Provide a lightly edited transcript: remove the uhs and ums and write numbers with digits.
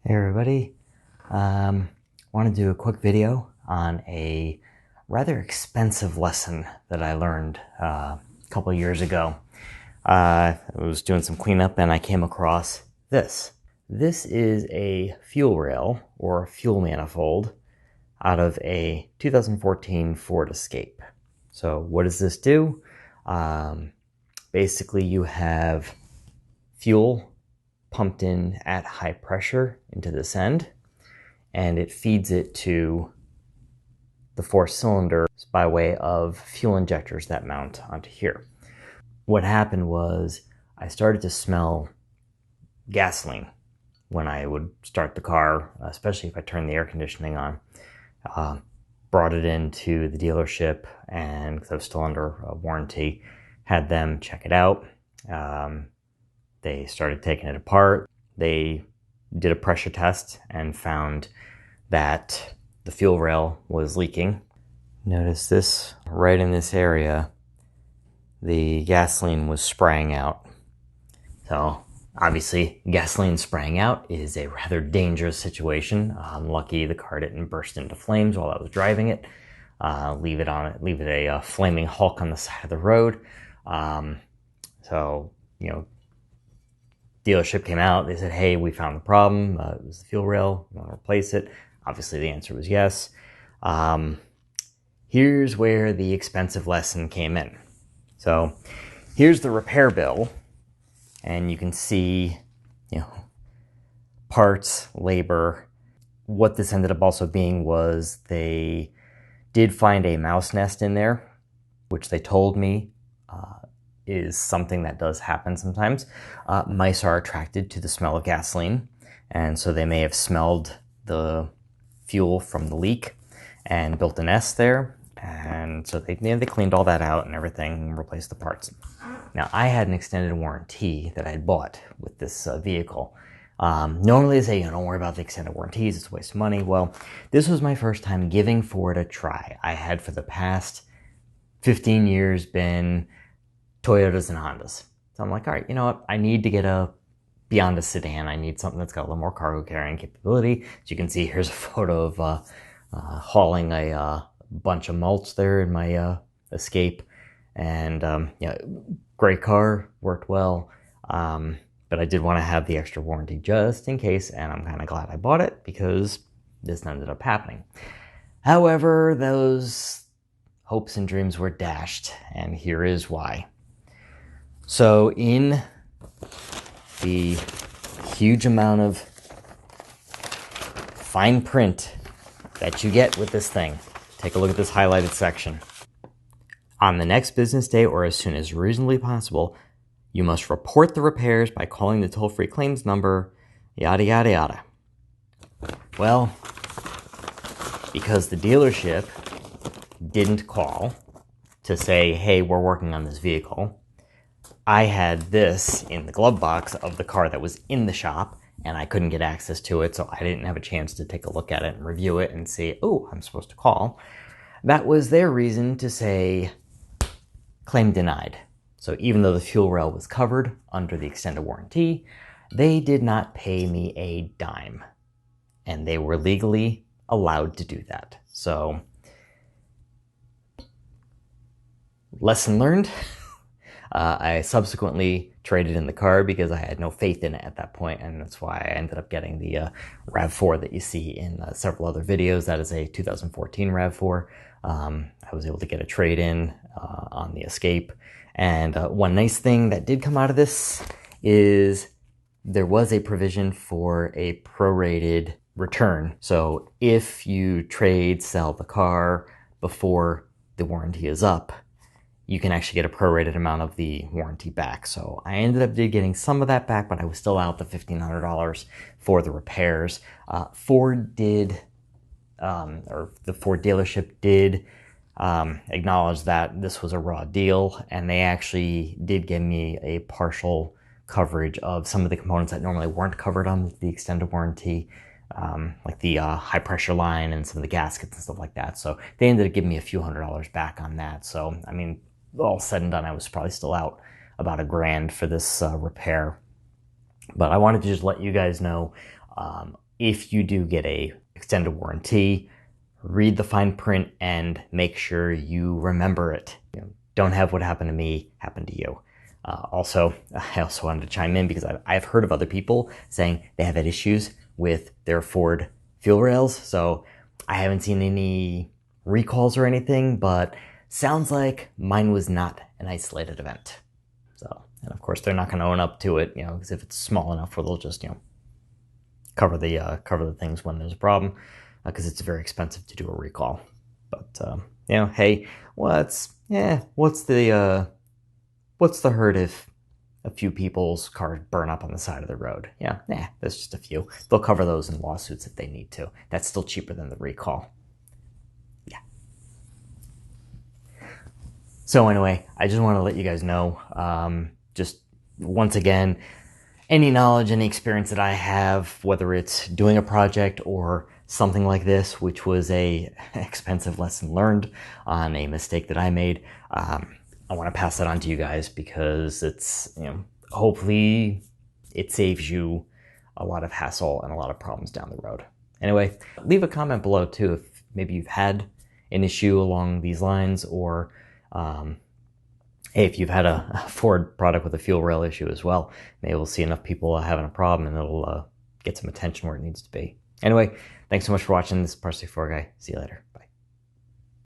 Hey everybody, want to do a quick video on a rather expensive lesson that I learned a couple of years ago. I was doing some cleanup and I came across this. This is a fuel rail or a fuel manifold out of a 2014 Ford Escape. So what does this do? Basically you have fuel pumped in at high pressure into this end, and it feeds it to the four cylinders by way of fuel injectors that mount onto here. What happened was I started to smell gasoline when I would start the car, especially if I turned the air conditioning on. Brought it into the dealership, and because I was still under warranty, had them check it out. They started taking it apart. They did a pressure test and found that the fuel rail was leaking. Notice this, right in this area, the gasoline was spraying out. So obviously gasoline spraying out is a rather dangerous situation. I'm lucky the car didn't burst into flames while I was driving it. Leave it a flaming hulk on the side of the road. Dealership came out. They said, hey, we found the problem. It was the fuel rail. You want to replace it? Obviously, the answer was yes. Here's where the expensive lesson came in. So here's the repair bill. And you can see, parts, labor. What this ended up also being was they did find a mouse nest in there, which they told me is something that does happen sometimes. Mice are attracted to the smell of gasoline, and so they may have smelled the fuel from the leak and built a nest there. And so they cleaned all that out and everything and replaced the parts. Now, I had an extended warranty that I had bought with this vehicle. Normally they say, don't worry about the extended warranties, it's a waste of money. Well, this was my first time giving Ford a try. I had for the past 15 years been Toyotas and Hondas. So I'm like, all right, you know what? I need to get beyond a sedan. I need something that's got a little more cargo carrying capability. As you can see, here's a photo of hauling a bunch of mulch there in my Escape. And great car, worked well. But I did want to have the extra warranty just in case, and I'm kind of glad I bought it because this ended up happening. However, those hopes and dreams were dashed, and here is why. So in the huge amount of fine print that you get with this thing, take a look at this highlighted section. On the next business day or as soon as reasonably possible, you must report the repairs by calling the toll-free claims number, yada, yada, yada. Well, because the dealership didn't call to say, hey, we're working on this vehicle, I had this in the glove box of the car that was in the shop, and I couldn't get access to it, so I didn't have a chance to take a look at it and review it and see, oh, I'm supposed to call. That was their reason to say, claim denied. So even though the fuel rail was covered under the extended warranty, they did not pay me a dime. And they were legally allowed to do that. So, lesson learned. I subsequently traded in the car because I had no faith in it at that point, and that's why I ended up getting the RAV4 that you see in several other videos. That is a 2014 RAV4. I was able to get a trade-in on the Escape. And one nice thing that did come out of this is there was a provision for a prorated return. So if you sell the car before the warranty is up, you can actually get a prorated amount of the warranty back. So I ended up getting some of that back, but I was still out the $1,500 for the repairs. The Ford dealership did acknowledge that this was a raw deal, and they actually did give me a partial coverage of some of the components that normally weren't covered on the extended warranty, like the high pressure line and some of the gaskets and stuff like that. So they ended up giving me a few $100s back on that. So, I mean, all said and done, I was probably still out about $1,000 for this repair. But I wanted to just let you guys know if you do get a extended warranty, read the fine print and make sure you remember it. Don't have what happened to me happen to you. I also wanted to chime in because I've heard of other people saying they have had issues with their Ford fuel rails. So I haven't seen any recalls or anything, but sounds like mine was not an isolated event. So, and of course they're not going to own up to it, because if it's small enough where they'll just, cover the things when there's a problem, because it's very expensive to do a recall. But hey, what's the hurt if a few people's cars burn up on the side of the road? There's just a few. They'll cover those in lawsuits if they need to. That's still cheaper than the recall. Yeah. So anyway, I just want to let you guys know, just once again, any knowledge, any experience that I have, whether it's doing a project or something like this, which was a expensive lesson learned on a mistake that I made, I want to pass that on to you guys because it's, hopefully it saves you a lot of hassle and a lot of problems down the road. Anyway, leave a comment below too if maybe you've had an issue along these lines, or hey, if you've had a Ford product with a fuel rail issue as well. Maybe we'll see enough people having a problem and it'll get some attention where it needs to be. Anyway, thanks so much for watching. This is Parsley 4 Guy. See you later.